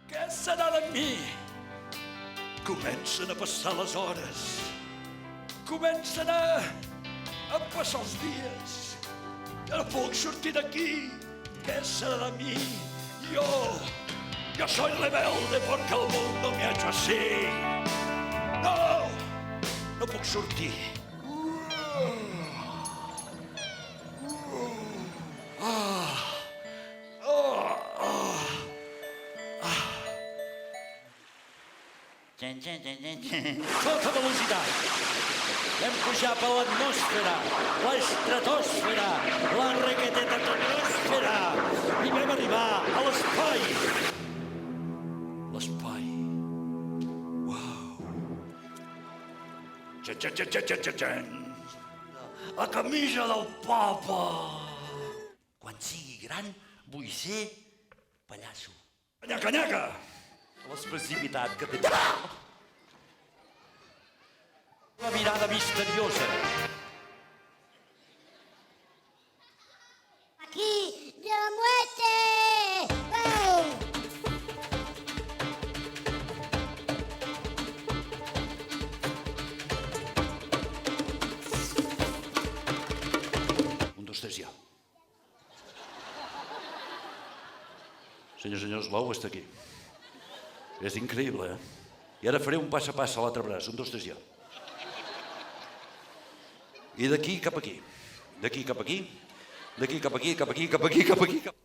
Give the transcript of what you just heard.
Què serà de mi? Comencen a passar les hores. Comencen a passar els dies. Que no puc sortir d'aquí. Què serà de mi? Yo soy rebelde porque el mundo me ha hecho así. No puc sortir. Tota velocitat. Vam pujar per l'atmosfera, l'estratosfera, la requetetatosfera i vam arribar a l'espai. L'espai. Uau. La camisa del papa. Quan sigui gran, vull ser pallasso. Nyaca, nyaca. L'expressivitat que té. La mirada misteriosa. Aquí, de la muerte. ¡Oh! Un, dos, tres, ja. Senyors, l'ou està aquí. És increïble, eh? I ara faré un pas a pas a l'altre braç. Un, dos, tres, ja. I d'aquí cap aquí. D'aquí cap aquí. D'aquí cap aquí, cap aquí, cap aquí, cap aquí.